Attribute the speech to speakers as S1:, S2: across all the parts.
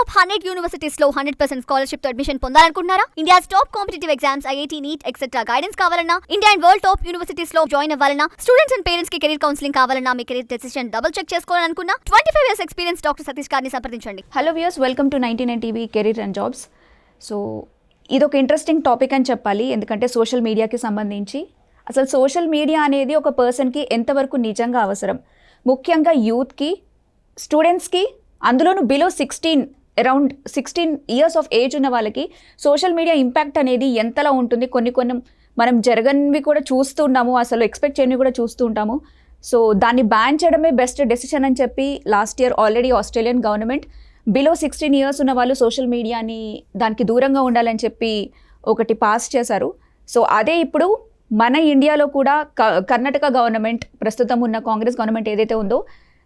S1: Top 100 universities లో 100% scholarship తో admission పొందాలనుకుంటున్నారా? India's top competitive exams, IIT, NEET etcetera guidance కావాలన్నా, India and world top universities లో join అవ్వాలన్నా, స్టూడెంట్స్ అండ్ పేరెంట్స్ కి కెరీర్ కౌన్సిలింగ్ కావాలన్నా, మీ కెరీర్ డెసిషన్ డబుల్ చెక్ చేసుకోవాలనుకున్నా 25 years ఎక్స్పీరియన్స్ డాక్టర్ సతీష్ గారిని సంప్రదించండి.
S2: Hello viewers, welcome to 99 TV career and jobs. So ఇదొక ఇంట్రెస్టింగ్ టాపిక్ అని చెప్పాలి, ఎందుకంటే సోషల్ మీడియాకి సంబంధించి అసలు సోషల్ మీడియా అనేది ఒక పర్సన్కి ఎంతవరకు నిజంగా అవసరం, ముఖ్యంగా యూత్కి, స్టూడెంట్స్కి, అందులోనూ below 16 around 16 years of age ఉన్న వాళ్ళకి సోషల్ మీడియా ఇంపాక్ట్ అనేది ఎంతలా ఉంటుంది. కొన్ని మనం జరగనివి కూడా చూస్తున్నాము, అసలు ఎక్స్పెక్ట్ చేయనివి కూడా చూస్తూ ఉంటాము. సో దాన్ని బ్యాన్ చేయడమే బెస్ట్ డెసిషన్ అని చెప్పి last year already Australian government below 16 years ఉన్న వాళ్ళు సోషల్ మీడియాని దానికి దూరంగా ఉండాలని చెప్పి ఒకటి పాస్ చేశారు. సో అదే ఇప్పుడు మన ఇండియాలో కూడా కర్ణాటక గవర్నమెంట్, ప్రస్తుతం ఉన్న కాంగ్రెస్ గవర్నమెంట్ ఏదైతే ఉందో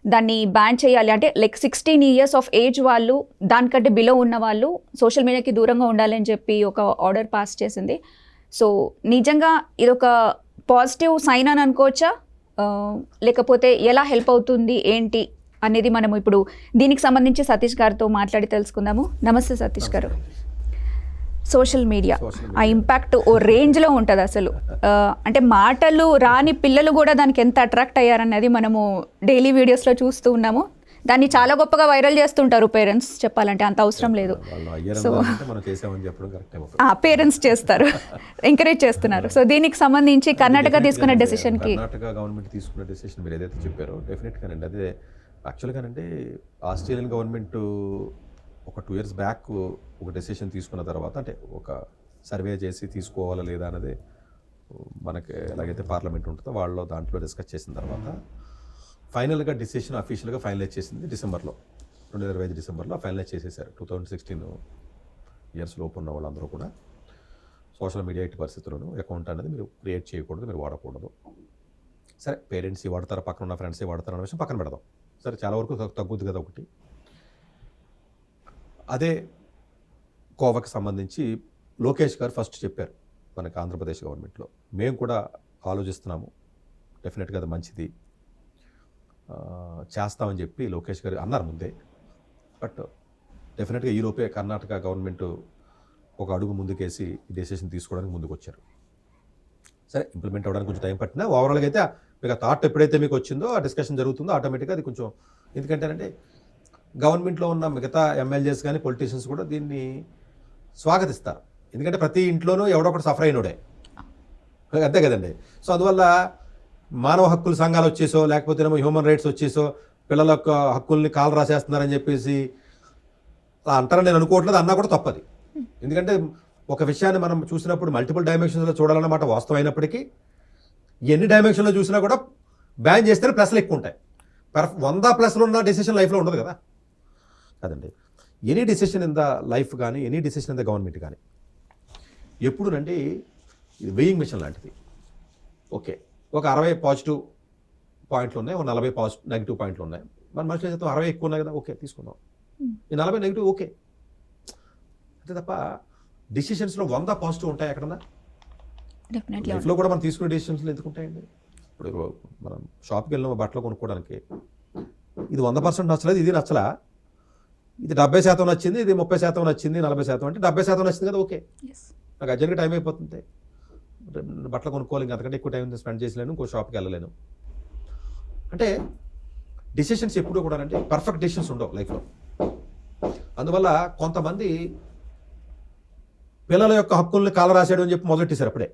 S2: దాన్ని బ్యాన్ చేయాలి. అంటే లైక్ 16 years ఆఫ్ ఏజ్ వాళ్ళు, దానికంటే బిలో ఉన్న వాళ్ళు సోషల్ మీడియాకి దూరంగా ఉండాలని చెప్పి ఒక ఆర్డర్ పాస్ చేసింది. సో నిజంగా ఇదొక పాజిటివ్ సైన్ అని అనుకోవచ్చా, లేకపోతే ఎలా హెల్ప్ అవుతుంది ఏంటి అనేది మనం ఇప్పుడు దీనికి సంబంధించి సతీష్ గారితో మాట్లాడి తెలుసుకుందాము. నమస్తే సతీష్ గారు. సోషల్ మీడియా ఆ ఇంపాక్ట్ ఓ రేంజ్లో ఉంటుంది అసలు. అంటే మాటలు రాని పిల్లలు కూడా దానికి ఎంత అట్రాక్ట్ అయ్యారన్నది మనము డైలీ వీడియోస్లో చూస్తూ ఉన్నాము. దాన్ని చాలా గొప్పగా వైరల్ చేస్తుంటారు పేరెంట్స్, చెప్పాలంటే అంత అవసరం లేదు. సో పేరెంట్స్ చేస్తారు, ఎంకరేజ్ చేస్తున్నారు. సో దీనికి సంబంధించి కర్ణాటక తీసుకున్న డెసిషన్కి,
S3: కర్ణాటక గవర్నమెంట్ తీసుకున్న డెసిషన్ మీరు ఏదైతే చెప్పారో డెఫినెట్గా అండి, అదే యాక్చువల్గానంటే ఆస్ట్రేలియన్ గవర్నమెంట్ ఒక 2 years బ్యాక్ ఒక డెసిషన్ తీసుకున్న తర్వాత, అంటే ఒక సర్వే చేసి తీసుకోవాలా లేదా అనేది మనకి ఎలాగైతే పార్లమెంట్ ఉంటుందో వాళ్ళు దాంట్లో డిస్కస్ చేసిన తర్వాత ఫైనల్గా డెసిషన్ అఫీషియల్గా ఫైనలైజ్ చేసింది డిసెంబర్లో, 2025 డిసెంబర్లో ఫైనలైజ్ చేసేసారు. 2016 years లోపు ఉన్న వాళ్ళందరూ కూడా సోషల్ మీడియా ఎట్టి పరిస్థితుల్లోనూ అకౌంట్ అనేది మీరు క్రియేట్ చేయకూడదు, మీరు వాడకూడదు. సరే పేరెంట్స్ వాడతారా, పక్కన ఉన్న ఫ్రెండ్స్ వాడతారు అనే విషయం పక్కన పెడదాం. సరే చాలా వరకు తగ్గుద్ది కదా ఒకటి. అదే కోవాకి సంబంధించి లోకేష్ గారు ఫస్ట్ చెప్పారు మనకి ఆంధ్రప్రదేశ్ గవర్నమెంట్లో, మేము కూడా ఆలోచిస్తున్నాము, డెఫినెట్గా అది మంచిది చేస్తామని చెప్పి లోకేష్ గారు అన్నారు ముందే. బట్ డెఫినెట్గా ఈలోపే కర్ణాటక గవర్నమెంట్ ఒక అడుగు ముందుకేసి ఈ డెసిషన్ తీసుకోవడానికి ముందుకు వచ్చారు. సరే ఇంప్లిమెంట్ అవ్వడానికి కొంచెం టైం పట్టినా ఓవరాల్గా అయితే మీకు ఆ థాట్ ఎప్పుడైతే మీకు వచ్చిందో, ఆ డిస్కషన్ జరుగుతుందో ఆటోమేటిక్గా అది కొంచెం, ఎందుకంటేనంటే గవర్నమెంట్లో ఉన్న మిగతా ఎమ్మెల్యేస్ కానీ పొలిటీషియన్స్ కూడా దీన్ని స్వాగతిస్తారు. ఎందుకంటే ప్రతి ఇంట్లోనూ ఎవడో ఒకటి సఫర్ అయినోడే, అంతే కదండి. సో అందువల్ల మానవ హక్కుల సంఘాలు వచ్చేసో, లేకపోతే ఏమో హ్యూమన్ రైట్స్ వచ్చేసో పిల్లల యొక్క హక్కుల్ని కాలు రాసేస్తున్నారని చెప్పేసి అలా అంటారని నేను అనుకోవట్లేదు, అన్నా కూడా తప్పది. ఎందుకంటే ఒక విషయాన్ని మనం చూసినప్పుడు మల్టిపుల్ డైమెన్షన్స్లో చూడాలన్నమాట వాస్తవమైనప్పటికీ, ఎన్ని డైమెన్షన్లో చూసినా కూడా బ్యాన్ చేస్తేనే ప్లస్లు ఎక్కువ ఉంటాయి. 100+ ఉన్న డెసిషన్ లైఫ్లో ఉండదు కదా కదండి. Any decision in the life కానీ, any decision in the government కానీ ఎప్పుడునండి ఇది వెయింగ్ మిషన్ లాంటిది. ఓకే, ఒక 60 పాజిటివ్ పాయింట్లు ఉన్నాయి, ఒక 40 నెగిటివ్ పాయింట్లు ఉన్నాయి. మన మనుషుల చేత 60 ఎక్కువ ఉన్నాయి కదా, ఓకే తీసుకుందాం. ఈ 40 నెగిటివ్ ఓకే, అంతే తప్ప డెసిషన్స్లో 100 పాజిటివ్ ఉంటాయి ఎక్కడన్నా? లైఫ్లో కూడా మనం తీసుకునే డెసిషన్స్లో ఎందుకు ఉంటాయండి? ఇప్పుడు మనం షాప్కి వెళ్ళిన బట్టలు కొనుక్కోవడానికి ఇది 100% నచ్చలేదు, ఇది నచ్చలా, ఇది 70% నచ్చింది, ఇది 30% నచ్చింది, 40% అంటే 70% నచ్చింది కదా, ఓకే నాకు అర్జెంట్గా టైం అయిపోతుంది, బట్టలు కొనుక్కోవాలి, ఇంకా అంతకంటే ఎక్కువ టైం స్పెండ్ చేసలేను, ఇంకో షాప్కి వెళ్ళలేను. అంటే డెసిషన్స్ ఎప్పుడు కూడా అంటే పర్ఫెక్ట్ డెసిషన్స్ ఉండవు లైఫ్లో. అందువల్ల కొంతమంది పిల్లల యొక్క హక్కుల్ని కాలరాసాడు అని చెప్పి మొదలెట్టేశారు అప్పుడే.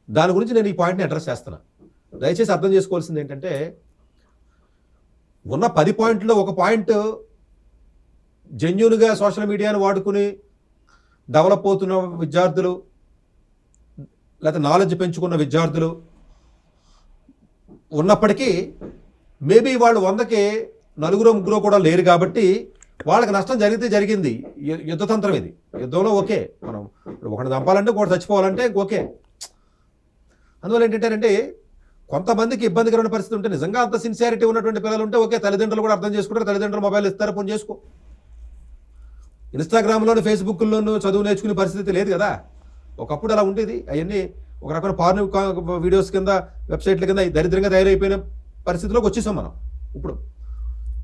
S3: దాని గురించి నేను ఈ పాయింట్ని అడ్రస్ చేస్తున్నా. దయచేసి అర్థం చేసుకోవాల్సింది ఏంటంటే, ఉన్న 10 పాయింట్లో ఒక పాయింట్ జెన్యూన్గా సోషల్ మీడియాను వాడుకుని డెవలప్ అవుతున్న విద్యార్థులు, లేకపోతే నాలెడ్జ్ పెంచుకున్న విద్యార్థులు ఉన్నప్పటికీ మేబీ వాళ్ళు 100కి 4-3 కూడా లేరు కాబట్టి వాళ్ళకి నష్టం జరిగితే జరిగింది. యుద్ధతంత్రం ఇది. యుద్ధంలో ఓకే, మనం ఒకటి చంపాలంటే ఒకటి చచ్చిపోవాలంటే ఓకే. అందువల్ల ఏంటంటే కొంతమందికి ఇబ్బందికరమైన పరిస్థితి ఉంటే, నిజంగా అంత సిన్సియారిటీ ఉన్నటువంటి పిల్లలు ఉంటే ఓకే, తల్లిదండ్రులు కూడా అర్థం చేసుకుంటారు, తల్లిదండ్రులు మొబైల్ ఇస్తారు, ఫోన్ చేసుకో. ఇన్స్టాగ్రామ్లోను, ఫేస్బుక్లోను చదువు నేర్చుకునే పరిస్థితి లేదు కదా. ఒకప్పుడు అలా ఉండేది. అవన్నీ ఒక రకమైన పార్న్ వీడియోస్ కింద, వెబ్సైట్ల కింద దరిద్రంగా తయారైపోయిన పరిస్థితిలోకి వచ్చేసాం మనం. ఇప్పుడు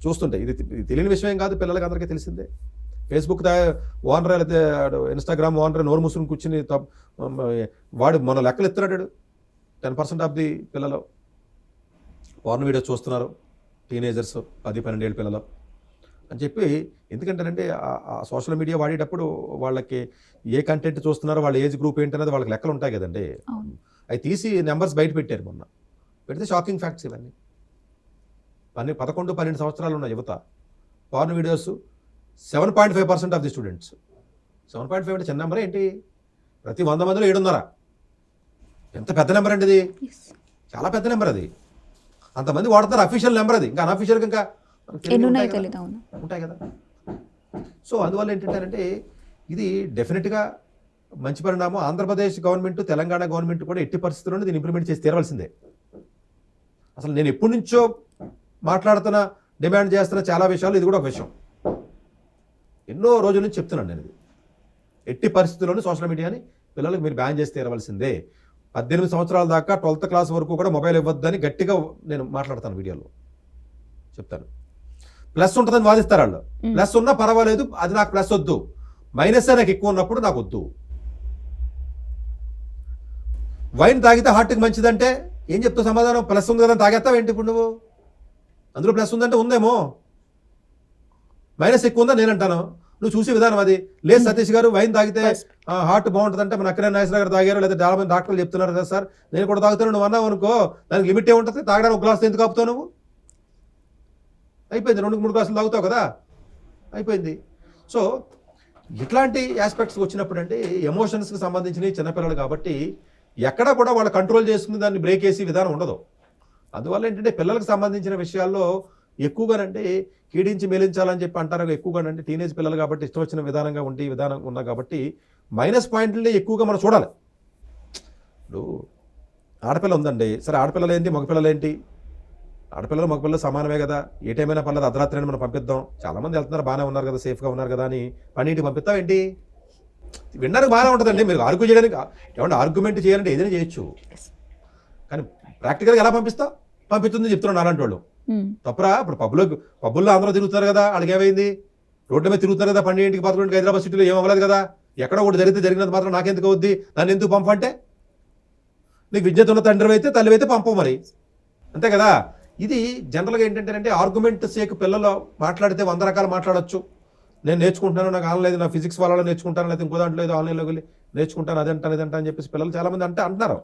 S3: చూస్తుంటే ఇది తెలియని విషయం కాదు, పిల్లలకి అందరికీ తెలిసిందే. ఫేస్బుక్ ఓనర్ అయితే ఇన్స్టాగ్రామ్ ఓనర్ నోరు మూసుకుని కూర్చుని వాడు మన లెక్కలు ఎత్తున్నాడు. 10% ఆఫ్ ది పిల్లలు పోర్న్ వీడియోస్ చూస్తున్నారు, టీనేజర్స్ 10-12 ఏళ్ళ పిల్లలు అని చెప్పి. ఎందుకంటేనంటే ఆ సోషల్ మీడియా వాడేటప్పుడు వాళ్ళకి ఏ కంటెంట్ చూస్తున్నారో, వాళ్ళ ఏజ్ గ్రూప్ ఏంటనేది వాళ్ళకి లెక్కలు ఉంటాయి కదండి. అవి తీసి నెంబర్స్ బయట పెట్టారు మొన్న. పెడితే షాకింగ్ ఫ్యాక్ట్స్ ఇవన్నీ. 11-12 సంవత్సరాలు ఉన్న యువత porn videos 7.5% of the students. 7.5 అంటే చిన్న నెంబర్ ఏంటి? ప్రతి 100 మందిలో 7.5. ఎంత పెద్ద నెంబర్ అండి ఇది, చాలా పెద్ద నెంబర్ అది. అంతమంది వాడుతున్నారు, అఫీషియల్ నెంబర్ అది. ఇంకా అన్అఫీషియల్గా ఇంకా ఉంటాయి కదా. సో అందువల్ల ఏంటంటే ఇది డెఫినెట్గా మంచి పరిణామం. ఆంధ్రప్రదేశ్ గవర్నమెంట్, తెలంగాణ గవర్నమెంట్ కూడా ఎట్టి పరిస్థితుల్లోనే దీన్ని ఇంప్లిమెంట్ చేసి తీరవలసిందే. అసలు నేను ఎప్పటి నుంచో మాట్లాడుతున్న, డిమాండ్ చేస్తున్న చాలా విషయాలు ఇది కూడా ఒక విషయం. ఎన్నో రోజుల నుంచి చెప్తున్నాను నేను. ఇది ఎట్టి పరిస్థితుల్లోనూ సోషల్ మీడియాని పిల్లలకు మీరు బ్యాన్ చేసి తీరవలసిందే. 18 సంవత్సరాల దాకా 12th క్లాస్ వరకు కూడా మొబైల్ ఇవ్వద్దని గట్టిగా నేను మాట్లాడతాను, వీడియోలో చెప్తాను. ప్లస్ ఉంటుందని వాదిస్తారు వాళ్ళు. ప్లస్ ఉన్నా పర్వాలేదు, అది నాకు ప్లస్ వద్దు, మైనస్ నాకు ఎక్కువ ఉన్నప్పుడు నాకు వద్దు. వైన్ తాగితే హార్ట్కి మంచిదంటే ఏం చెప్తావు సమాధానం? ప్లస్ ఉంది కదా తాగేస్తావు ఏంటి ఇప్పుడు నువ్వు? అందులో ప్లస్ ఉందంటే ఉందేమో, మైనస్ ఎక్కువ ఉందా నేను అంటాను. నువ్వు చూసే విధానం అది. లేదు సతీష్ గారు, వైన్ తాగితే హార్ట్ బాగుంటుందంటే మన అక్కడే నాగేశ్వర గారు తాగారు, లేదా చాలా మంది డాక్టర్లు చెప్తున్నారు కదా సార్, నేను కూడా తాగుతాను. నువ్వు అన్నావు అనుకో, దానికి లిమిట్ ఏముంటుంది? తాగడానికి ఒక గ్లాస్ ఎందుకు ఆపుతావు నువ్వు? అయిపోయింది, 2-3 గ్లాసులు తాగుతావు కదా, అయిపోయింది. సో ఇట్లాంటి ఆస్పెక్ట్స్ వచ్చినప్పుడు అంటే ఎమోషన్స్కి సంబంధించినవి చిన్నపిల్లలు కాబట్టి ఎక్కడా కూడా వాళ్ళు కంట్రోల్ చేసుకుని దాన్ని బ్రేక్ చేసే విధానం ఉండదు. అందువల్ల ఏంటంటే పిల్లలకు సంబంధించిన విషయాల్లో ఎక్కువగానంటే కీడించి మేలించాలని చెప్పి అంటారు. ఎక్కువగానంటే టీనేజ్ పిల్లలు కాబట్టి ఇష్టం వచ్చిన విధానంగా ఉండి విధానం ఉన్నా కాబట్టి మైనస్ పాయింట్లని ఎక్కువగా మనం చూడాలి. ఇప్పుడు ఆడపిల్ల ఉందండి, సరే ఆడపిల్లలు ఏంటి మగపిల్లలు ఏంటి? ఆడపిల్లలు మగపిల్లలు సమానమే కదా, ఏ టైం అయినా పర్లేదు, అర్ధరాత్రి మనం పంపిద్దాం. చాలామంది వెళ్తున్నారు, బాగానే ఉన్నారు కదా, సేఫ్గా ఉన్నారు కదా అని పన్నీటికి పంపిస్తాం ఏంటి? వినడానికి బాగానే ఉంటుందండి, మీరు ఆర్గ్యూ చేయడానికి ఏమన్నా ఆర్గ్యుమెంట్ చేయాలంటే ఏదైనా చేయొచ్చు, కానీ ప్రాక్టికల్గా ఎలా పంపిస్తావు? పంపిస్తుంది చెప్తున్నాను అలాంటి వాళ్ళు. తప్పరా? ఇప్పుడు పబ్బుల్లో అందరూ తిరుగుతారు కదా, వాళ్ళకి ఏమైంది? రోడ్ల మీద తిరుగుతారు కదా, 12ంటికి 11ంటికి హైదరాబాద్ సిటీలో ఏం అవ్వలేదు కదా. ఎక్కడో ఒకటి జరిగినది మాత్రం నాకెందుకు అవుద్ది, నన్ను ఎందుకు పంపంటే? నీకు విద్యత ఉన్న తండ్రి అయితే తల్లి అయితే పంపవు మరి, అంతే కదా. ఇది జనరల్గా ఏంటంటే ఆర్గ్యుమెంట్ సేక్ పిల్లలు మాట్లాడితే 100 రకాలు మాట్లాడచ్చు. నేను నేర్చుకుంటున్నాను, నాకు ఆన్లైన్, నా ఫిజిక్స్ వాళ్ళలో నేర్చుకుంటాను, లేదా ఇంకో దాంట్లో ఏదో ఆన్లైన్లో వెళ్ళి నేర్చుకుంటాను, అదంటాను ఇదంటా అని చెప్పేసి పిల్లలు చాలామంది అంటున్నారు.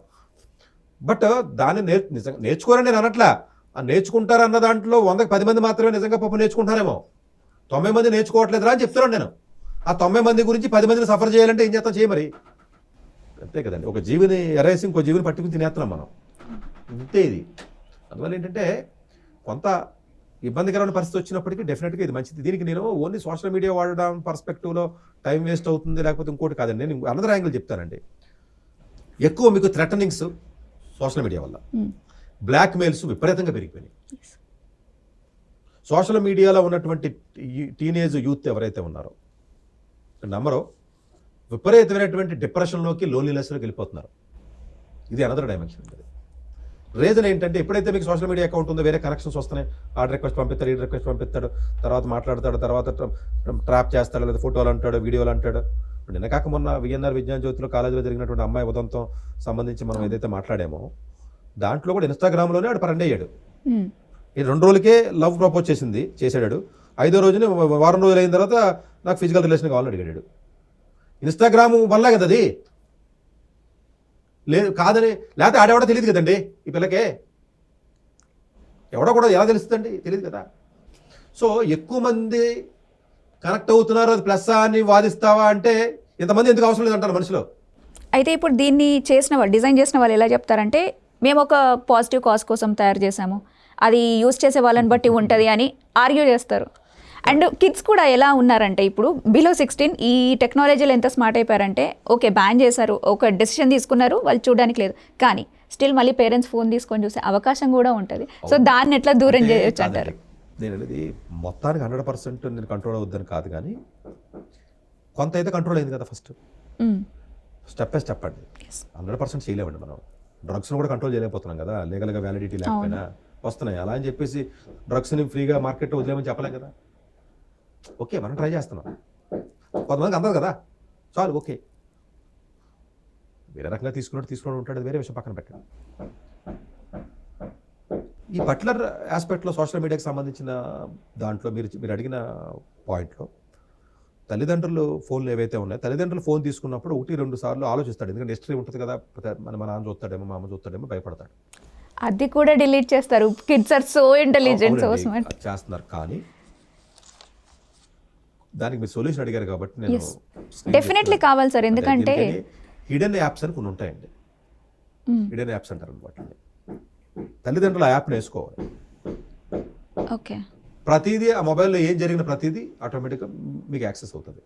S3: బట్ దాన్ని నిజంగా నేర్చుకోరని నేను అనట్లా. ఆ నేర్చుకుంటారన్న దాంట్లో 100కి 10 మంది మాత్రమే నిజంగా పాపం నేర్చుకుంటారేమో, 90 మంది నేర్చుకోవట్లేదురా అని చెప్తున్నాను నేను. ఆ 90 మంది గురించి 10 మందిని సఫర్ చేయాలంటే ఏం చేస్తాం? చేయ మరి, అంతే కదండి. ఒక జీవిని ఎరేసి ఇంకో జీవిని పట్టుకుని తినేస్తున్నాం మనం, అంతే ఇది. అందువల్ల ఏంటంటే కొంత ఇబ్బందికరమైన పరిస్థితి వచ్చినప్పటికీ డెఫినెట్గా ఇది మంచిది. దీనికి నేను ఓన్లీ సోషల్ మీడియా వాడడం పర్స్పెక్టివ్లో టైం వేస్ట్ అవుతుంది లేకపోతే ఇంకోటి కాదండి. నేను అనదర్ యాంగిల్ చెప్తానండి. ఎక్కువ మీకు థ్రెటనింగ్స్ సోషల్ మీడియా వల్ల, బ్లాక్ మెయిల్స్ విపరీతంగా పెరిగిపోయినాయి. సోషల్ మీడియాలో ఉన్నటువంటి టీనేజ్ యూత్ ఎవరైతే ఉన్నారో నమ్మరో విపరీతమైనటువంటి డిప్రెషన్లోకి, లోన్లీనెస్లోకి వెళ్ళిపోతున్నారు. ఇది అనదర్ డైమెన్షన్ ఉంటుంది. రీజన్ ఏంటంటే ఎప్పుడైతే మీకు సోషల్ మీడియా అకౌంట్ ఉందో వేరే కనెక్షన్స్ వస్తున్నాయి, ఆర్డర్ రిక్వెస్ట్ పంపిస్తాడు, ఈ రిక్వెస్ట్ పంపిస్తాడు, తర్వాత మాట్లాడతాడు, తర్వాత ట్రాప్ చేస్తాడు, లేదా ఫోటోలు అంటాడు, వీడియోలు అంటాడు. నిన్న కాక మొన్న విఎన్ఆర్ విజ్ఞాన జ్యోతిలో కాలేజీలో జరిగినటువంటి అమ్మాయి ఉదంతం సంబంధించి మనం ఏదైతే మాట్లాడామో దాంట్లో కూడా ఇన్స్టాగ్రామ్లోనే ఆడు పరండి అయ్యాడు. ఈ 2 రోజులకే లవ్ ప్రపోజ్ చేసాడు. 5వ రోజునే వారం రోజులు అయిన తర్వాత నాకు ఫిజికల్ రిలేషన్ కావాలని అడిగాడు. ఇన్స్టాగ్రామ్ వల్ల కదా అది, లేదు కాదని, లేకపోతే ఆడెవడో తెలియదు కదండి ఈ పిల్లకే, ఎవడో కూడా ఎలా తెలుస్తుందండి, తెలియదు కదా. సో ఎక్కువ మంది కనెక్ట్ అవుతున్నారు, అది ప్లస్ అని వాదిస్తావా అంటే ఇంతమంది ఎందుకు అవసరం లేదంటారు మనుషులు.
S2: అయితే ఇప్పుడు దీన్ని చేసిన వాళ్ళు, డిజైన్ చేసిన వాళ్ళు ఎలా చెప్తారంటే మేము ఒక పాజిటివ్ కాజ్ కోసం తయారు చేసాము, అది యూస్ చేసే వాళ్ళని బట్టి ఉంటుంది అని ఆర్గ్యూ చేస్తారు. అండ్ కిడ్స్ కూడా ఎలా ఉన్నారంటే ఇప్పుడు బిలో 16 ఈ టెక్నాలజీలో ఎంత స్మార్ట్ అయిపోయారంటే ఓకే బ్యాన్ చేశారు, ఒక డెసిషన్ తీసుకున్నారు, వాళ్ళు చూడడానికి లేదు, కానీ స్టిల్ మళ్ళీ పేరెంట్స్ ఫోన్ తీసుకొని చూసే అవకాశం కూడా ఉంటుంది. సో దాన్ని ఎట్లా దూరం చేయొచ్చు అంటారు?
S3: నేను అనేది మొత్తానికి 100% నేను కంట్రోల్ అవుద్దని కాదు, కానీ కొంత అయితే కంట్రోల్ అయింది కదా. ఫస్ట్ స్టెప్ బై స్టెప్ అండి. 100% చేయలేమండి మనం. డ్రగ్స్ను కూడా కంట్రోల్ చేయలేకపోతున్నాం కదా, లీగల్గా వ్యాలిడిటీ లేకపోయినా. వస్తున్నాయి. అలా అని చెప్పేసి డ్రగ్స్ని ఫ్రీగా మార్కెట్లో వదిలేమని చెప్పలేం కదా. ఓకే, మనం ట్రై చేస్తున్నాం, కొంతమందికి అందదు కదా, చాలు ఓకే. వేరే రకంగా తీసుకుని ఉంటాడు, వేరే విషయం పక్కన పెట్టండి. ఈ పర్టికులర్ ఆస్పెక్ట్లో సోషల్ మీడియాకి సంబంధించిన దాంట్లో మీరు అడిగిన పాయింట్లో తల్లిదండ్రులు ఫోన్లు ఏవైతే ఉన్నాయో, తల్లిదండ్రులు ఫోన్ తీసుకున్నప్పుడు 1-2 సార్లు ఆలోచిస్తాడు. ఎందుకంటే హిస్టరీ ఉంటుంది కదా, మా నాన్న చూస్తాడేమో, మా అమ్మ చూస్తాడేమో, భయపడతాడు.
S2: అది కూడా డిలీట్ చేస్తారు. Kids are so intelligent, so smart.
S3: చేస్తున్నారు. కానీ దానికి మీరు సొల్యూషన్ అడిగారు కాబట్టి నేను
S2: డెఫినెట్లీ కావాలి సార్. ఎందుకంటే
S3: హిడెన్ యాప్స్ అని కొన్ని ఉంటాయండి. హిడెన్ యాప్స్ అంటారు అనమాట. తల్లిదండ్రులు ఆ యాప్ని వేసుకోవాలి.
S2: ఓకే,
S3: ప్రతిదీ ఆ మొబైల్లో ఏం జరిగిన ప్రతిదీ ఆటోమేటిక్గా మీకు యాక్సెస్ అవుతుంది.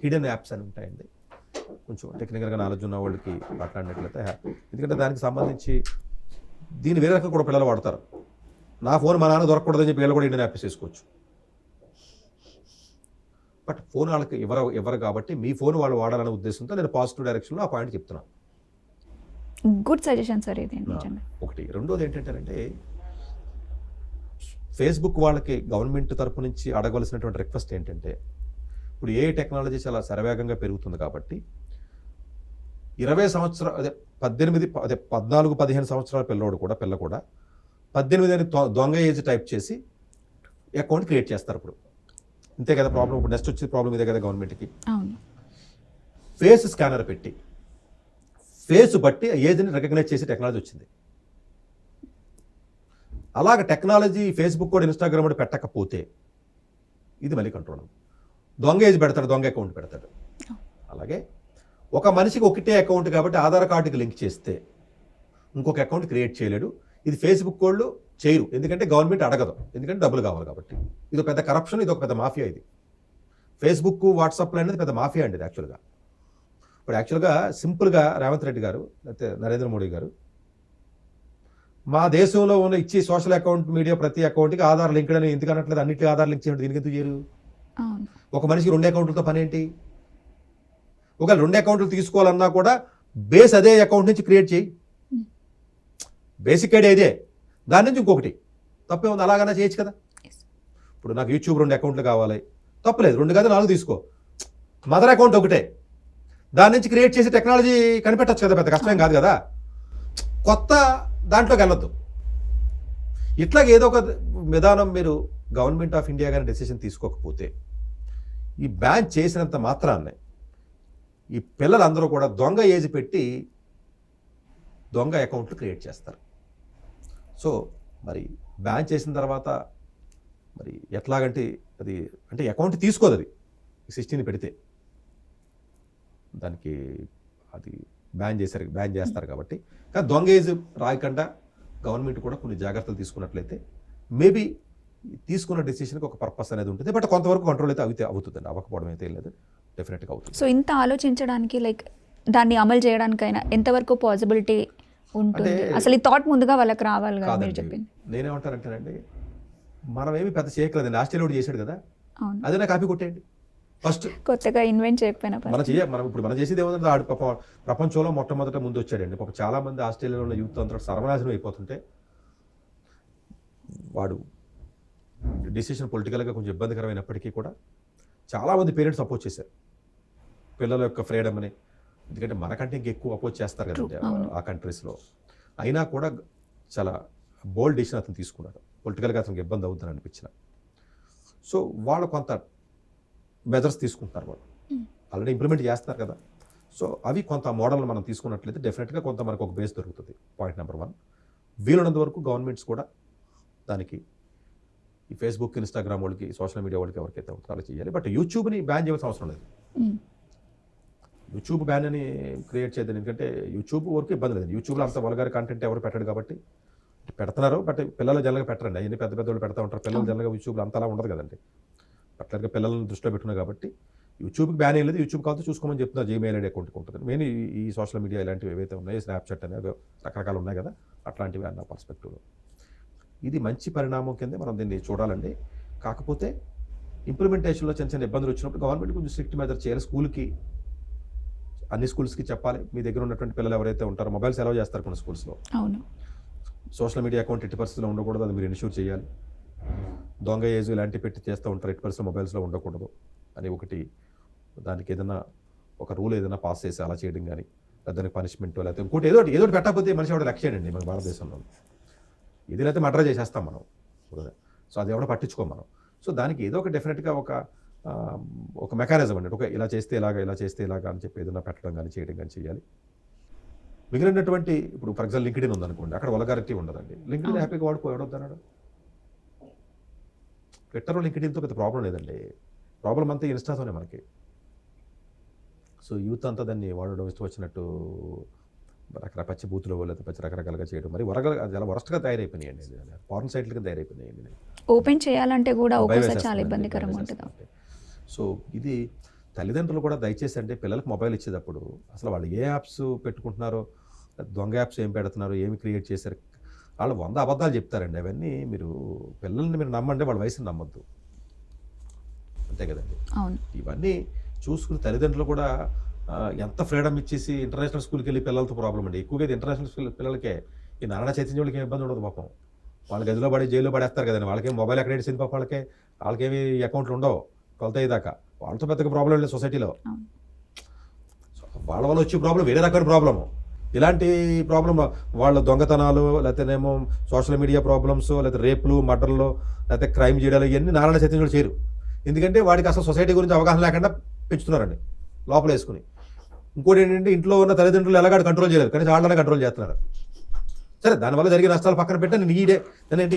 S3: హిడెన్ యాప్స్ అని ఉంటాయండి. కొంచెం టెక్నికల్గా నాలెడ్జ్ ఉన్న వాళ్ళకి మాట్లాడినట్లయితే, ఎందుకంటే దానికి సంబంధించి దీని వేరే రకంగా కూడా పిల్లలు వాడతారు. నా ఫోన్ మా నాన్న దొరకకూడదని చెప్పి వీళ్ళు కూడా హిడెన్ యాప్స్ చేసుకోవచ్చు. బట్ ఫోన్ వాళ్ళకి ఎవరు కాబట్టి మీ ఫోన్ వాళ్ళు వాడాలనే ఉద్దేశంతో నేను పాజిటివ్ డైరెక్షన్లో ఆ పాయింట్ చెప్తున్నాను.
S2: గుడ్ సజెషన్ సార్ ఇది నిజంగా.
S3: ఒకటి. రెండోది ఏంటంటే ఫేస్బుక్ వాళ్ళకి గవర్నమెంట్ తరపు నుంచి అడగవలసినటువంటి రిక్వెస్ట్ ఏంటంటే, ఇప్పుడు ఏ టెక్నాలజీ చాలా శరవేగంగా పెరుగుతుంది కాబట్టి 20 సంవత్సరాలు 14-15 సంవత్సరాల పిల్ల కూడా 18 అని దొంగ ఏజ్ టైప్ చేసి అకౌంట్ క్రియేట్ చేస్తారు. ఇప్పుడు ఇంతే కదా ప్రాబ్లం. ఇప్పుడు నెక్స్ట్ వచ్చే ప్రాబ్లం ఇదే కదా గవర్నమెంట్కి. ఫేస్ స్కానర్ పెట్టి ఫేస్ బట్టి ఏజ్ని రికగ్నైజ్ చేసే టెక్నాలజీ వచ్చింది. అలాగ టెక్నాలజీ ఫేస్బుక్ కూడా ఇన్స్టాగ్రామ్ కూడా పెట్టకపోతే ఇది మళ్ళీ కంట్రోల్. దొంగ ఏజ్ పెడతాడు, దొంగ అకౌంట్ పెడతాడు. అలాగే ఒక మనిషికి ఒకటే అకౌంట్ కాబట్టి ఆధార్ కార్డుకి లింక్ చేస్తే ఇంకొక అకౌంట్ క్రియేట్ చేయలేడు. ఇది ఫేస్బుక్ వాళ్ళు చేయరు, ఎందుకంటే గవర్నమెంట్ అడగదు, ఎందుకంటే డబ్బులు కావాలి కాబట్టి. ఇది ఒక పెద్ద కరప్షన్, ఇది ఒక పెద్ద మాఫియా. ఇది ఫేస్బుక్, వాట్సాప్లో అనేది పెద్ద మాఫియా అండి ఇది యాక్చువల్గా. ఇప్పుడు యాక్చువల్గా సింపుల్గా రేవంత్ రెడ్డి గారు లేకపోతే నరేంద్ర మోడీ గారు మా దేశంలో ఉన్న ఇచ్చి సోషల్ అకౌంట్ మీడియా ప్రతి అకౌంట్కి ఆధార్ లింక్ అని ఎందుకు అనట్లేదు? అన్నింటికి ఆధార్ లింక్ చేయండి, దీనికి ఎందుకు చేయరు? ఒక మనిషికి 2 అకౌంట్లతో పని ఏంటి? ఒకవేళ 2 అకౌంట్లు తీసుకోవాలన్నా కూడా బేస్ అదే అకౌంట్ నుంచి క్రియేట్ చేయి. బేసిక్ ఐడియా ఇదే, దాని నుంచి ఇంకొకటి తప్పే ఉంది. అలాగన్నా చేయొచ్చు కదా. ఇప్పుడు నాకు యూట్యూబ్ 2 అకౌంట్లు కావాలి, తప్పలేదు. 2 కాదు 4 తీసుకో. మదర్ అకౌంట్ ఒకటే, దాని నుంచి క్రియేట్ చేసి టెక్నాలజీ కనిపెట్టచ్చు కదా, పెద్ద కష్టమేం కాదు కదా. కొత్త దాంట్లోకి వెళ్ళొద్దు. ఇట్లాగ ఏదో ఒక విధానం మీరు గవర్నమెంట్ ఆఫ్ ఇండియా కానీ డెసిషన్ తీసుకోకపోతే ఈ బ్యాన్ చేసినంత మాత్రాన్నే ఈ పిల్లలందరూ కూడా దొంగ ఏజ్ పెట్టి దొంగ అకౌంట్లు క్రియేట్ చేస్తారు. సో మరి బ్యాన్ చేసిన తర్వాత మరి ఎట్లాగంటే అది అంటే అకౌంట్ తీసుకోదు, అది 16 పెడితే దానికి అది బ్యాన్ చేస్తారు కాబట్టి. కానీ దొంగ ఏజ్ రాయకుండా గవర్నమెంట్ కూడా కొన్ని జాగ్రత్తలు తీసుకున్నట్లయితే మేబీ తీసుకున్న డెసిషన్కి ఒక పర్పస్ అనేది ఉంటుంది. బట్ కొంతవరకు కంట్రోల్ అయితే అవుతుందండి, అవ్వకపోవడం అయితే లేదు, డెఫినెట్గా అవుతుంది.
S2: సో ఇంత ఆలోచించడానికి లైక్ దాన్ని అమలు చేయడానికైనా ఎంతవరకు పాసిబిలిటీ ఉంటుంది? అసలు ఈ థాట్ ముందుగా వాళ్ళకి రావాలి కదా మీరు చెప్పింది.
S3: నేనేమంటానంటేనండి, మనం ఏమి పెద్ద చేయట్లేదండి. ఆస్ట్రేలియా చేశాడు కదా, అదే నా కాపీ కొట్టేయండి. ఫస్ట్
S2: కొత్తగా ఇన్వెంట్ చేయకపోయినా
S3: మనం చేసేది ఏముందంటే ఆడు పాప ప్రపంచంలో మొట్టమొదట ముందు వచ్చాడండి. పాప చాలా మంది ఆస్ట్రేలియాలో ఉన్న యూత్ అంతా సర్వనాశనం అయిపోతుంటే వాడు డిసిషన్ పొలిటికల్గా కొంచెం ఇబ్బందికరమైనప్పటికీ కూడా చాలామంది పేరెంట్స్ అపోజ్ చేశారు పిల్లల యొక్క ఫ్రీడమ్ అని. ఎందుకంటే మనకంటే ఇంకెక్కువ అపోజ్ చేస్తారు కదండి ఆ కంట్రీస్లో. అయినా కూడా చాలా బోల్డ్ డిసిషన్ అతను తీసుకున్నాడు. పొలిటికల్గా అతనికి ఇబ్బంది అవుతుందని అనిపించిన. సో వాళ్ళు కొంత మెజర్స్ తీసుకుంటున్నారు, వాళ్ళు ఆల్రెడీ ఇంప్లిమెంట్ చేస్తున్నారు కదా. సో అవి కొంత మోడల్ మనం తీసుకున్నట్లయితే డెఫినెట్గా కొంత మనకు ఒక బేస్ దొరుకుతుంది. Point number 1. వీలున్నంత వరకు గవర్నమెంట్స్ కూడా దానికి ఈ ఫేస్బుక్, ఇన్స్టాగ్రామ్ వాళ్ళకి, సోషల్ మీడియా వాళ్ళకి ఎవరికైతే అవుతారో చేయాలి. బట్ యూట్యూబ్ని బ్యాన్ చేయాల్సిన అవసరం లేదు. యూట్యూబ్ బ్యాన్ అని క్రియేట్ చేయదు, ఎందుకంటే యూట్యూబ్ వరకు ఇబ్బంది లేదు. యూట్యూబ్లో అంత వల్గర్ కంటెంట్ ఎవరు పెట్టడు కాబట్టి పెడుతున్నారు. బట్ పిల్లలు జనరల్గా పెట్టరండి, అవన్నీ పెద్ద పెద్దవాళ్ళు పెడతా ఉంటారు. పిల్లలు జనరల్గా యూట్యూబ్లో అంతలా ఉండదు కదండి. అట్లాగే పిల్లలను దృష్టిలో పెట్టుకున్నారు కాబట్టి యూట్యూబ్కి బ్యాన్ ఏం లేదు. యూట్యూబ్ కాదు చూసుకోమని చెప్తున్నారు, జీమెయిల్ ఐడి అకౌంట్కి ఉంటుంది. మెయిన్ ఈ సోషల్ మీడియా ఇలాంటివి ఏవైతే ఉన్నాయో, స్నాప్చాట్ అనేది రకరకాలు ఉన్నాయి కదా, అట్లాంటివి అన్న పర్స్పెక్టివ్లో ఇది మంచి పరిణామం కిందే మనం దీన్ని చూడాలండి. కాకపోతే ఇంప్లిమెంటేషన్లో చిన్న చిన్న ఇబ్బందులు వచ్చినప్పుడు గవర్నమెంట్ కొంచెం స్ట్రిక్ట్ మెజర్ చేయాలి. స్కూల్కి, అన్ని స్కూల్స్కి చెప్పాలి, మీ దగ్గర ఉన్నటువంటి పిల్లలు ఎవరైతే ఉంటారో మొబైల్స్ అలౌ చేస్తారు కొన్ని స్కూల్స్లో.
S2: అవును,
S3: సోషల్ మీడియా అకౌంట్ ఎట్టి పరిస్థితుల్లో ఉండకూడదు, అది మీరు ఇన్ష్యూర్ చేయాలి. దొంగ ఏజ్ ఇలాంటివి పెట్టి చేస్తూ ఉంటారు, ఎట్టి పరిస్థితుల్లో మొబైల్స్లో ఉండకూడదు అని ఒకటి, దానికి ఏదైనా ఒక రూల్ ఏదైనా పాస్ చేసి అలా చేయడం కానీ, దానికి పనిష్మెంట్ లేకపోతే ఇంకోటి ఏదో ఒకటి పెట్టకపోతే మనిషి ఎవడో లెక్క చేయడండి మన భారతదేశంలో. ఇది లేకపోతే మర్డర్ చేసేస్తాం మనం. సో అది ఎవడో పట్టించుకోం మనం. సో దానికి ఏదో ఒక డెఫినెట్గా ఒక మెకానిజం అండి, ఇలా చేస్తే ఇలాగా, ఇలా చేస్తే ఇలాగా అని చెప్పి ఏదైనా పెట్టడం కానీ చేయడం కానీ చేయాలి. మిగిలినటువంటి ఇప్పుడు ఫర్ ఎగ్జాంపుల్ లింక్డ్ఇన్ ఉందనుకోండి, అక్కడ వల్గారిటీ ఉండదండి. లింక్డ్ఇన్ హ్యాపీగా వాడుకోవద్దన్నాడు. ట్విట్టర్ లింక్డ్ఇన్తో పెద్ద ప్రాబ్లం లేదండి, ప్రాబ్లం అంతా ఇన్స్టాతోనే మనకి. సో యూత్ అంతా దాన్ని వాడడం ఇష్టం వచ్చినట్టు రకరకాల పచ్చి బూతులు లేకపోతే పచ్చి రకరకాలుగా చేయడం, మరి చాలా వరస్ట్గా తయారైపోయినాయండి, పార్న్ సైట్లుగా తయారైపోయినాయండి.
S2: ఓపెన్ చేయాలంటే కూడా ఒక్కోసారి చాలా ఇబ్బందికరంగా ఉంటుంది.
S3: సో ఇది తల్లిదండ్రులు కూడా దయచేసి అంటే పిల్లలకు మొబైల్ ఇచ్చేటప్పుడు అసలు వాళ్ళు ఏ యాప్స్ పెట్టుకుంటున్నారో, దొంగ యాప్స్ ఏం పెడుతున్నారో, ఏమి క్రియేట్ చేశారు, వాళ్ళు 100 అబద్ధాలు చెప్తారండి. అవన్నీ మీరు పిల్లల్ని మీరు నమ్మండి, వాళ్ళ వయసుని నమ్మద్దు, అంతే కదండి. ఇవన్నీ చూసుకుని తల్లిదండ్రులు కూడా ఎంత ఫ్రీడమ్ ఇచ్చేసి ఇంటర్నేషనల్ స్కూల్కి వెళ్ళి పిల్లలతో ప్రాబ్లం అండి. ఎక్కువగా ఇది ఇంటర్నేషనల్ స్కూల్ పిల్లలకే, ఈ నారాయణ చైతన్య వాళ్ళకి ఏం ఇబ్బంది ఉండదు పాపం. వాళ్ళ గదిలో పడి జైల్లో పడేస్తారు కదండి, వాళ్ళకేం మొబైల్ ఎక్కడ ఇచ్చింది పాపం, వాళ్ళకేమి అకౌంట్లు ఉండవు 12th అయ్యేదాకా. వాళ్ళతో పెద్దగా ప్రాబ్లం లేదు సొసైటీలో. వాళ్ళ వల్ల వచ్చే ప్రాబ్లం వేరే రకమైన ప్రాబ్లము. ఇలాంటి ప్రాబ్లం వాళ్ళ దొంగతనాలు, లేకపోతేనేమో సోషల్ మీడియా ప్రాబ్లమ్స్, లేకపోతే రేపులు, మర్డర్లు, లేకపోతే క్రైమ్ చేయడాలు, ఇవన్నీ నారాయణ చైతన్యులు చేయరు. ఎందుకంటే వాడికి అసలు సొసైటీ గురించి అవగాహన లేకుండా పెంచుతున్నారండి లోపల వేసుకుని. ఇంకోటి ఏంటంటే ఇంట్లో ఉన్న తల్లిదండ్రులు ఎలాగాడు కంట్రోల్ చేయలేరు, కానీ వాళ్ళనే కంట్రోల్ చేస్తున్నారు. సరే దానివల్ల జరిగే నష్టాలు పక్కన పెట్టా నేను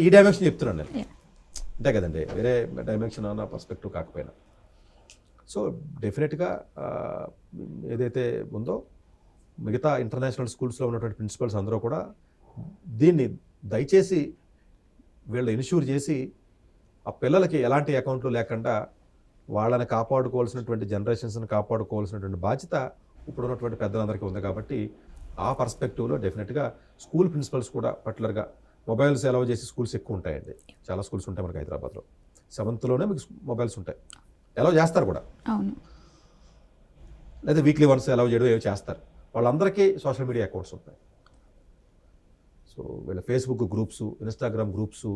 S3: ఈ డైమెన్షన్ చెప్తున్నాను నేను, అంతే కదండి, వేరే డైమెన్షన్ అన్న పర్స్పెక్టివ్ కాకపోయినా. సో డెఫినెట్గా ఏదైతే ఉందో మిగతా ఇంటర్నేషనల్ స్కూల్స్లో ఉన్నటువంటి ప్రిన్సిపల్స్ అందరూ కూడా దీన్ని దయచేసి వీళ్ళు ఇన్ష్యూర్ చేసి ఆ పిల్లలకి ఎలాంటి అకౌంట్లు లేకుండా వాళ్ళని కాపాడుకోవాల్సినటువంటి జనరేషన్స్ని కాపాడుకోవాల్సినటువంటి బాధ్యత ఇప్పుడు ఉన్నటువంటి పెద్దలందరికీ ఉంది. కాబట్టి ఆ పర్స్పెక్టివ్లో డెఫినెట్గా స్కూల్ ప్రిన్సిపల్స్ కూడా పర్టికులర్గా మొబైల్స్ అలౌ చేసి స్కూల్స్ ఎక్కువ ఉంటాయండి, చాలా స్కూల్స్ ఉంటాయి మనకి హైదరాబాద్లో. 7th మీకు మొబైల్స్ ఉంటాయి, అలౌ చేస్తారు కూడా, లేదా వీక్లీ వన్స్ అలౌ చేయడం ఏవో చేస్తారు. వాళ్ళందరికీ సోషల్ మీడియా అకౌంట్స్ ఉంటాయి. సో వీళ్ళ Facebook groups, Instagram groups,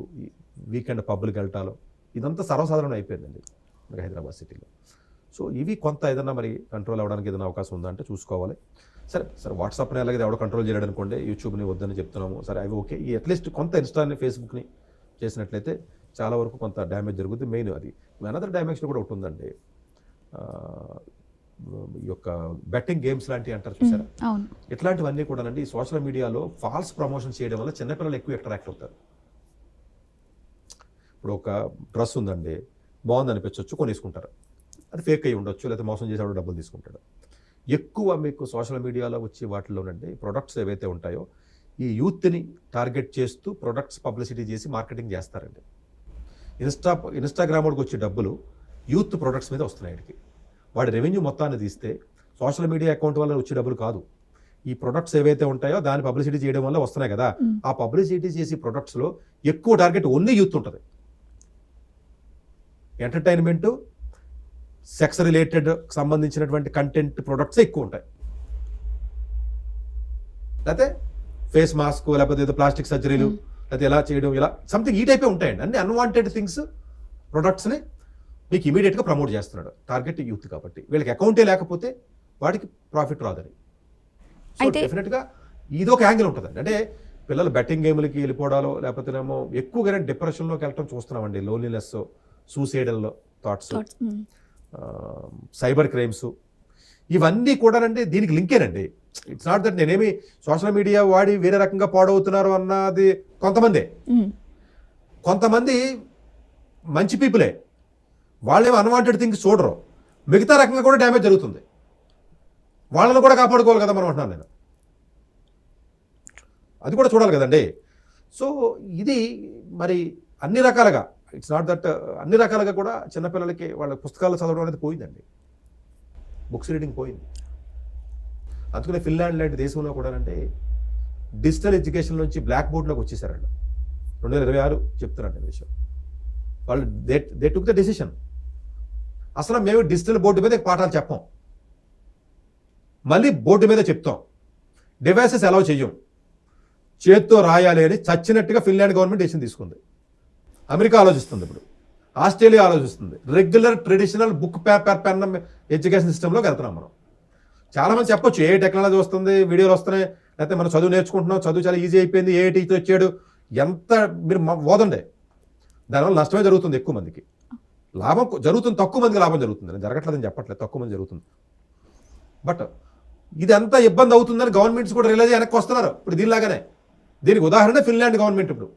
S3: weekend public వెళ్ళటాలు, ఇదంతా సర్వసాధారణం అయిపోయిందండి మనకి హైదరాబాద్ సిటీలో. సో ఇవి కొంత ఏదైనా మరి కంట్రోల్ అవ్వడానికి ఏదైనా అవకాశం ఉందా అంటే చూసుకోవాలి. సరే వాట్సాప్ని అలాగే ఎవడో కంట్రోల్ చేయడం అనుకోండి, యూట్యూబ్ని వద్దని చెప్తున్నాము, సరే అవి ఓకే. ఈ అట్లీస్ట్ కొంత ఇన్స్టాని, ఫేస్బుక్ని చేసినట్లయితే చాలా వరకు కొంత డ్యామేజ్ జరుగుతుంది. మెయిన్ అది అనదర్ డైమెన్షన్ కూడా ఒకటి ఉందండి, ఈ యొక్క బెట్టింగ్ గేమ్స్ లాంటివి అంటారు చూసారా, ఇట్లాంటివన్నీ కూడా అండి సోషల్ మీడియాలో ఫాల్స్ ప్రమోషన్ చేయడం వల్ల చిన్నపిల్లలు ఎక్కువ అట్రాక్ట్ అవుతారు. ఇప్పుడు ఒక డ్రెస్ ఉందండి, బాగుంది అనిపించవచ్చు, కొనేసుకుంటారు, అది ఫేక్ అయ్యి ఉండొచ్చు, లేకపోతే మోసం చేసేవాడు డబ్బులు తీసుకుంటాడు. ఎక్కువ మీకు సోషల్ మీడియాలో వచ్చే వాటిలోనండి ప్రొడక్ట్స్ ఏవైతే ఉంటాయో ఈ యూత్ని టార్గెట్ చేస్తూ ప్రొడక్ట్స్ పబ్లిసిటీ చేసి మార్కెటింగ్ చేస్తారండి. ఇన్స్టాగ్రామ్ వాడికి వచ్చే డబ్బులు యూత్ ప్రొడక్ట్స్ మీద వస్తున్నాయి. వాడి రెవెన్యూ మొత్తాన్ని తీస్తే సోషల్ మీడియా అకౌంట్ వల్ల వచ్చే డబ్బులు కాదు, ఈ ప్రొడక్ట్స్ ఏవైతే ఉంటాయో దాన్ని పబ్లిసిటీ చేయడం వల్ల వస్తున్నాయి కదా. ఆ పబ్లిసిటీ చేసి ప్రొడక్ట్స్లో ఎక్కువ టార్గెట్ ఓన్లీ యూత్ ఉంటుంది. ఎంటర్టైన్మెంట్, సెక్స్ రిలేటెడ్ సంబంధించినటువంటి కంటెంట్ ప్రొడక్ట్స్ ఎక్కువ ఉంటాయి. లేకపోతే ఫేస్ మాస్క్, లేకపోతే ఏదో ప్లాస్టిక్ సర్జరీలు, లేకపోతే ఎలా చేయడం, ఇలా సంథింగ్ ఈ టైపే ఉంటాయండి. అన్ని అన్వాంటెడ్ థింగ్స్ ప్రొడక్ట్స్ని మీకు ఇమీడియట్గా ప్రమోట్ చేస్తున్నాడు. టార్గెట్ యూత్ కాబట్టి వీళ్ళకి అకౌంటే లేకపోతే వాడికి ప్రాఫిట్ రాదని. సో డెఫినెట్గా ఇదొక యాంగిల్ ఉంటుందండి. అంటే పిల్లలు బెట్టింగ్ గేమ్లకి వెళ్ళిపోవడాలో, లేకపోతేనేమో ఎక్కువగా డిప్రెషన్లోకి వెళ్ళటం చూస్తున్నామండి. Loneliness, suicidal thoughts, cyber crimes, ఇవన్నీ కూడానండి దీనికి లింకేనండి. ఇట్స్ నాట్ దట్ నేనేమి సోషల్ మీడియా వాడి వేరే రకంగా పాడవుతున్నారు అన్నది కొంతమంది మంచి పీపులే, వాళ్ళేమో అన్వాంటెడ్ థింగ్స్ చూడరు, మిగతా రకంగా కూడా డ్యామేజ్ జరుగుతుంది. వాళ్ళని కూడా కాపాడుకోవాలి కదా మనం అంటున్నాను నేను, అది కూడా చూడాలి కదండి. సో ఇది మరి అన్ని రకాలుగా, ఇట్స్ నాట్ దట్ అన్ని రకాలుగా కూడా చిన్నపిల్లలకి వాళ్ళ పుస్తకాలు చదవడం అనేది పోయిందండి, బుక్స్ రీడింగ్ పోయింది. అందుకనే ఫిన్లాండ్ లాంటి దేశంలో కూడా అంటే డిజిటల్ ఎడ్యుకేషన్ నుంచి బ్లాక్ బోర్డ్లోకి వచ్చేసారండి. 2026 చెప్తున్నాను నేను విషయం. వాళ్ళు దే టుక్ ద డెసిషన్, అసలు మేము డిజిటల్ బోర్డు మీద పాఠాలు చెప్పాం, మళ్ళీ బోర్డు మీద చెప్తాం, డివైసెస్ అలౌ చెయ్యం, చేత్తో రాయాలి అని చచ్చినట్టుగా ఫిన్లాండ్ గవర్నమెంట్ డెసిషన్ తీసుకుంది. అమెరికా ఆలోచిస్తుంది, ఇప్పుడు ఆస్ట్రేలియా ఆలోచిస్తుంది. Regular traditional book paper pen education సిస్టంలోకి వెళ్తున్నాం మనం. చాలామంది చెప్పొచ్చు ఏ టెక్నాలజీ వస్తుంది, వీడియోలు వస్తున్నాయి, లేకపోతే మనం చదువు నేర్చుకుంటున్నాం, చదువు చాలా ఈజీ అయిపోయింది, ఏ టీచర్ వచ్చాడు, ఎంత మీరు ఓదండే. దానివల్ల నష్టమే జరుగుతుంది ఎక్కువ మందికి. లాభం జరుగుతుంది, తక్కువ మందికి లాభం జరుగుతుంది. నేను జరగట్లేదని చెప్పట్లేదు, తక్కువ మంది జరుగుతుంది. బట్ ఇదంతా ఇబ్బంది అవుతుందని గవర్నమెంట్స్ కూడా రియలైజ్ వెనక్కి వస్తున్నారు. ఇప్పుడు దీనిలాగానే, దీనికి ఉదాహరణ ఫిన్లాండ్ గవర్నమెంట్. ఇప్పుడు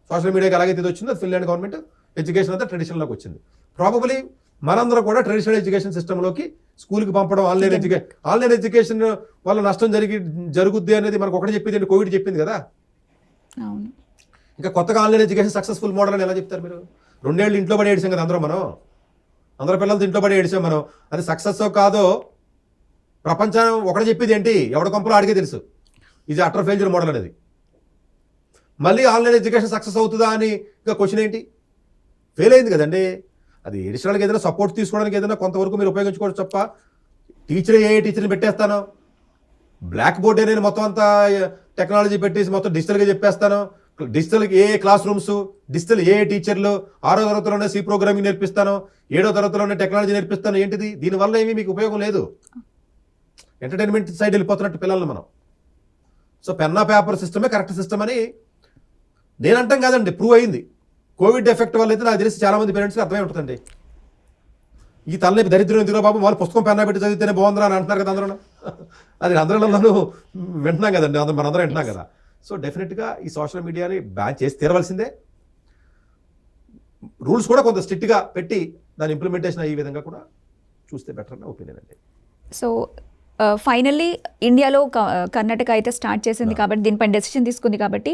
S3: సోషల్ మీడియాకి ఎలాగైతే ఇది వచ్చిందో ఫిన్లాండ్ గవర్నమెంట్ ఎడ్యుకేషన్ అంతా ట్రెడిషనల్లోకి వచ్చింది. ప్రాబబులీ మనందరూ కూడా ట్రెడిషనల్ ఎడ్యుకేషన్ సిస్టంలోకి స్కూల్కి పంపడం, ఆన్లైన్ ఎడ్యుకేషన్ వల్ల నష్టం జరుగుద్ది అనేది మనకు ఒకటి చెప్పింది, కోవిడ్ చెప్పింది కదా. ఇంకా కొత్తగా ఆన్లైన్ ఎడ్యుకేషన్ సక్సెస్ఫుల్ మోడల్ అని ఎలా చెప్తారు మీరు? 2 ఏళ్ళు ఇంట్లో పడి ఏడిసాం కదా అందరూ పిల్లలతో ఇంట్లో పడి ఏడిసాం మనం. అది సక్సెస్ కాదో ప్రపంచం ఒకటి చెప్పింది ఏంటి, ఎవడ కొంపలో ఆడికే తెలుసు. ఇది అటర్ ఫెయిల్యూర్ మోడల్ అనేది. మళ్ళీ ఆన్లైన్ ఎడ్యుకేషన్ సక్సెస్ అవుతుందా అని ఇంకా క్వశ్చన్ ఏంటి? ఫెయిల్ అయింది కదండి. అది ఎడిషనల్గా ఏదైనా సపోర్ట్ తీసుకోవడానికి ఏదైనా కొంతవరకు మీరు ఉపయోగించుకోవచ్చు తప్ప, టీచర్ని పెట్టేస్తాను, బ్లాక్ బోర్డ్ నేను మొత్తం అంతా టెక్నాలజీ పెట్టేసి మొత్తం డిజిటల్గా చెప్పేస్తాను, డిజిటల్ ఏ క్లాస్ రూమ్స్, డిజిటల్ ఏ టీచర్లు, 6వ తరగతిలోనే సి ప్రోగ్రామింగ్ నేర్పిస్తాను, 7వ తరగతిలోనే టెక్నాలజీ నేర్పిస్తాను. ఏంటిది? దీనివల్ల ఏమీ మీకు ఉపయోగం లేదు. ఎంటర్టైన్మెంట్ సైడ్ వెళ్ళిపోతున్నట్టు పిల్లల్ని మనం. సో పెన్నా పేపర్ సిస్టమే కరెక్ట్ సిస్టమ్ అని నేను అంటాం కాదండి, ప్రూవ్ అయింది. కోవిడ్ ఎఫెక్ట్ వల్ల అయితే నాకు తెలిసి చాలా మంది పేరెంట్స్కి అర్థమై ఉంటుందండి. ఈ తలనొప్పి దరిద్రం ఎందుకు బాబు, వాళ్ళు పుస్తకం పెన్నా పెట్టి చదివితేనే బాగుందిరా అని అంటున్నారు కదా అందరూ. అది అందరూ వింటున్నాం కదండి, మనందరం వింటున్నాం కదా. సో డెఫినెట్గా ఈ సోషల్ మీడియాని బ్యాన్ చేసి తీరవలసిందే. రూల్స్ కూడా కొంత స్ట్రిక్ట్గా పెట్టి దాని ఇంప్లిమెంటేషన్ అయ్యే విధంగా కూడా చూస్తే బెటర్ అని ఒపీనియన్ అండి.
S2: సో ఫైనల్లీ ఇండియాలో కర్ణాటక అయితే స్టార్ట్ చేసింది కాబట్టి, దీనిపై డెసిషన్ తీసుకుంది కాబట్టి,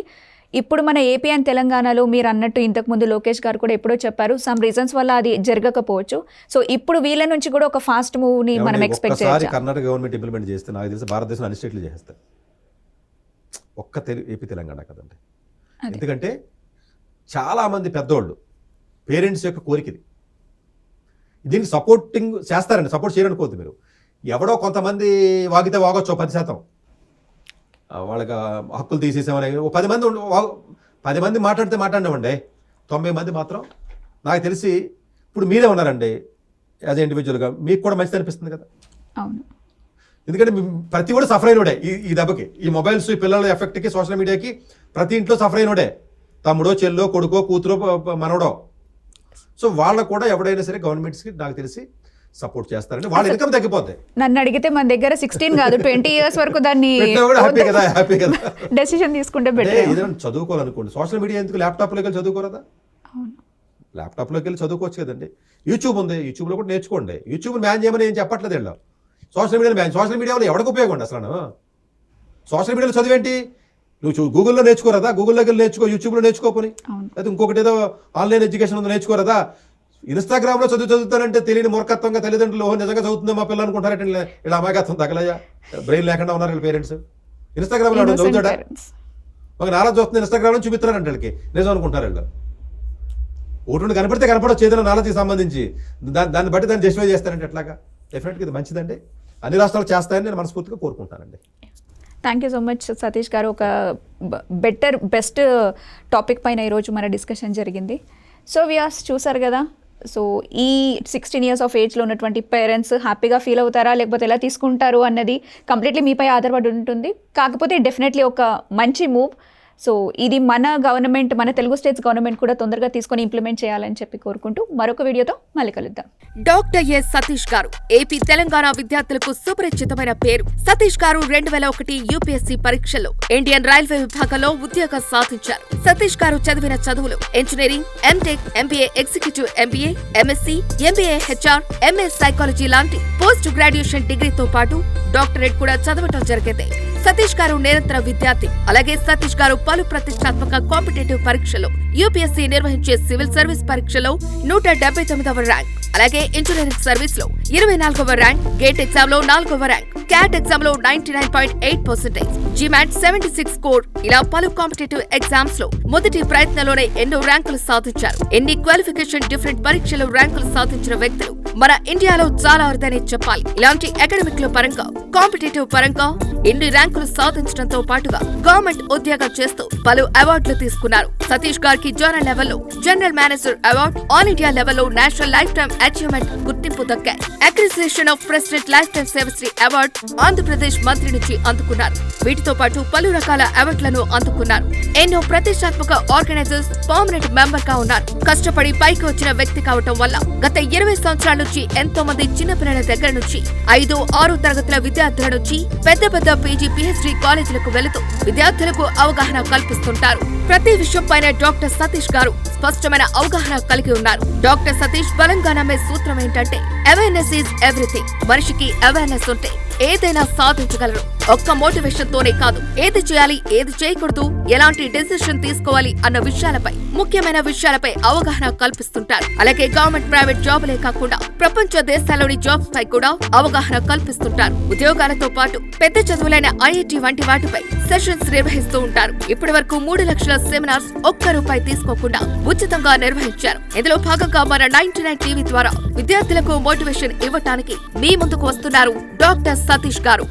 S2: ఇప్పుడు మన ఏపీ అండ్ తెలంగాణలో మీరు అన్నట్టు ఇంతకుముందు లోకేష్ గారు కూడా ఎప్పుడో చెప్పారు, సమ్ రీజన్స్ వల్ల అది జరగకపోవచ్చు. సో ఇప్పుడు వీళ్ళ నుంచి కూడా ఒక ఫాస్ట్ మూవ్ని మనం ఎక్స్పెక్ట్ చేయొచ్చు.
S3: కర్ణాటక గవర్నమెంట్ ఇంప్లిమెంట్ చేస్తే నాకు తెలిసి భారతదేశంలో అన్ని స్టేట్లు చేస్తారు, ఒక్క ఏపీ తెలంగాణ కదండి. ఎందుకంటే చాలామంది పెద్దోళ్ళు పేరెంట్స్ యొక్క కోరికది, దీనికి సపోర్టింగ్ చేస్తారండి. సపోర్ట్ చేయరనుకోవద్దు మీరు. ఎవడో కొంతమంది వాగితే వాగొచ్చు 10%, వాళ్ళకి హక్కులు తీసేసామని 10 మంది మాట్లాడినామండి, 90 మంది మాత్రం నాకు తెలిసి ఇప్పుడు మీరే ఉన్నారండి యాజ్ ఇండివిజువల్గా, మీకు కూడా మంచిది అనిపిస్తుంది కదా.
S2: అవును,
S3: ఎందుకంటే ప్రతి కూడా సఫర్ అయినోడే ఈ దెబ్బకి, ఈ మొబైల్స్, ఈ పిల్లల ఎఫెక్ట్కి, సోషల్ మీడియాకి ప్రతి ఇంట్లో సఫర్ అయినోడే, తమ్ముడో చెల్లో కొడుకో కూతురో మనవడో. సో వాళ్ళకు కూడా ఎవడైనా సరే గవర్నమెంట్స్కి నాకు తెలిసి సపోర్ట్ చేస్తారని, వాళ్ళ ఇన్కమ్ తగ్గిపోతాయి.
S2: నన్ను అడిగితే మన దగ్గర 16 కాదు 20 years వరకు దాన్ని
S3: హ్యాపీ కదా
S2: డెసిషన్ తీసుకుంటే బెటర్.
S3: ఏదైనా చదువుకోవాలనుకోండి, సోషల్ మీడియా ఎందుకు, ల్యాప్టాప్లోకి వెళ్ళి చదువుకోరదా? ల్యాప్టాప్లోకి వెళ్ళి చదువుకోవచ్చు కదండి. యూట్యూబ్ ఉంది, యూట్యూబ్లో కూడా నేర్చుకోండి. యూట్యూబ్ బ్యాన్ చేయమని ఏం చెప్పట్లేదు వీళ్ళు. సోషల్ మీడియాలో బ్యాన్, సోషల్ మీడియా వల్ల ఎవరికి ఉపయోగం అండి అసలు? సోషల్ మీడియాలో చదివేంటి? నువ్వు గూగుల్లో నేర్చుకోరదా? గూగుల్లోకి వెళ్ళి నేర్చుకో, యూట్యూబ్లో నేర్చుకోపోని, అయితే ఇంకొకటి ఏదో ఆన్లైన్ ఎడ్యుకేషన్ ఉందో నేర్చుకోరదా? ఇన్స్టాగ్రామ్లో చదువుతానంటే తెలియని మూర్ఖత్వంగా తల్లిదండ్రులు నిజంగా చదువుతుందో మా పిల్లలు అనుకుంటారంటే ఇలా అమాయకత్వం తగలయ్యా, బ్రెయిన్ లేకుండా ఉన్నారు వీళ్ళ పేరెంట్స్. ఇన్స్టాగ్రామ్లో చదువుతాడా? ఒక నాలుగు చూస్తుంది ఇన్స్టాగ్రామ్లో చూపిస్తున్నారంటే వీళ్ళకి నిజం అనుకుంటారు వీళ్ళు. ఒకటి కనపడితే కనపడవచ్చు ఏదైనా నాలెడ్జ్కి సంబంధించి, దాన్ని బట్టి దాన్ని జస్టిఫై చేస్తారంటే ఎట్లాగా? డెఫినెట్గా ఇది మంచిదండి, అన్ని రాష్ట్రాలు చేస్తాయని నేను మనస్ఫూర్తిగా కోరుకుంటానండి.
S2: Thank you so much Satish గారు. ఒక బెస్ట్ టాపిక్ పైన ఈరోజు మన డిస్కషన్ జరిగింది. సో వ్యూయర్స్ చూసారు కదా, సో ఈ 16 years ఆఫ్ ఏజ్లో ఉన్నటువంటి పేరెంట్స్ హ్యాపీగా ఫీల్ అవుతారా లేకపోతే ఎలా తీసుకుంటారు అన్నది కంప్లీట్లీ మీపై ఆధారపడి ఉంటుంది. కాకపోతే డెఫినెట్లీ ఒక మంచి మూవ్. సో ఇది మన గవర్నమెంట్, మన తెలుగు స్టేట్స్ గవర్నమెంట్ కూడా తొందరగా తీసుకొని ఇంప్లిమెంట్ చేయాలని చెప్పి కోరుకుంటూ మరొక వీడియోతో మళ్ళీ కలుద్దాం.
S4: డాక్టర్ ఎస్ సతీష్ గారు ఏపీ తెలంగాణ విద్యార్థులకు సుపరిచితమైన పేరు. సతీష్ గారు 2001 యూపీఎస్సీ పరీక్షలో ఇండియన్ రైల్వే విభాగంలో ఉద్యోగం సాధించారు. సతీష్ గారు చదివిన చదువులు engineering, MTech, MBA executive MBA, MSc, MBA HR, MS psychology లాంటి పోస్ట్ గ్రాడ్యుయేషన్ డిగ్రీతో పాటు డాక్టరేట్ కూడా చదవటం జరిగింది. సతీష్ గారు నిరంతర విద్యార్థి. అలాగే సతీష్ గారు పలు ప్రతిష్టాత్మక కాంపిటేటివ్ పరీక్షలో, యూపీఎస్సీ నిర్వహించే సివిల్ సర్వీస్ పరీక్షలో 179వ ర్యాంక్, అలాగే ఇంజనీరింగ్ సర్వీస్ లో 24వ ర్యాంక్, గేట్ ఎగ్జామ్ లో 4వ ర్యాంక్, క్యాట్ ఎగ్జామ్ లో 99.8%, జిమాట్ 76 స్కోర్, ఇలా పలు కాంపిటేటివ్ ఎగ్జామ్స్ లో మొదటి ప్రయత్నంలోనే ఎన్నో ర్యాంకులు సాధించారు. ఎన్ని క్వాలిఫికేషన్ డిఫరెంట్ పరీక్షలో ర్యాంకులు సాధించిన వ్యక్తులు మన ఇండియాలో చాలా అరుదనే చెప్పాలి. ఇలాంటి అకాడమిక్ లో పరంగా, కాంపిటేటివ్ పరంగా ఇన్ని ర్యాంకులు సాధించడంతో పాటుగా గవర్నమెంట్ ఉద్యోగం చేస్తూ పలు అవార్డులు తీసుకున్నారు. సతీష్ గారికి జోనల్ లెవెల్లో general manager award, all India లెవెల్లో నేషనల్ లైఫ్ టైమ్ అచీవ్మెంట్ గుర్తింపు దక్కాయి. Appreciation of president life time సేవశ్రీ అవార్డు ఆంధ్రప్రదేశ్ మంత్రి నుంచి అందుకున్నారు. వీటితో పాటు పలు రకాల అవార్డులను అందుకున్నారు. ఎన్నో ప్రతిష్టాత్మక ఆర్గనైజర్స్ పర్మనెంట్ మెంబర్ గా ఉన్నారు. కష్టపడి పైకి వచ్చిన వ్యక్తి కావటం వల్ల గత 20 సంవత్సరాల నుంచి ఎంతో మంది చిన్నపిల్లల దగ్గర నుంచి 5, 6 తరగతుల విద్యార్థుల నుంచి పెద్ద పెద్ద పీజీ, పీహెచ్డీ కాలేజీలకు వెళుతూ విద్యార్థులకు అవగాహన కల్పిస్తుంటారు. ప్రతి విషయంపైన డాక్టర్ సతీష్ గారు స్పష్టమైన అవగాహన కలిగి ఉన్నారు. డాక్టర్ సతీష్ బలంగా నమ్మే సూత్రం ఏంటంటే అవేర్నెస్ ఈజ్ ఎవ్రీథింగ్. మనిషికి అవేర్నెస్ ఉంటే ఏదైనా సాధించగలరు. ఒక్క మోటివేషన్ తోనే కాదు, ఏది చేయాలి, ఏది చేయకూడదు, ఎలాంటి డెసిషన్ తీసుకోవాలి అన్న విషయాలపై, ముఖ్యమైన విషయాలపై అవగాహన కల్పిస్తుంటారు. అలాగే గవర్నమెంట్, ప్రైవేట్ జాబులే కాకుండా ప్రపంచ దేశాల్లోని జాబ్స్ పై కూడా అవగాహన కల్పిస్తుంటారు. ఉద్యోగాలతో పాటు పెద్ద చదువులైన ఐఐటి వంటి వాటిపై సెషన్స్ నిర్వహిస్తూ ఉంటారు. ఇప్పటి వరకు 3 లక్షల సెమినార్స్ ఒక్క రూపాయి తీసుకోకుండా ఉచితంగా నిర్వహించారు. ఇందులో భాగంగా మన 99 టీవీ ద్వారా విద్యార్థులకు మోటివేషన్ ఇవ్వటానికి మీ ముందుకు వస్తున్నారు డాక్టర్ సతీష్ గారు.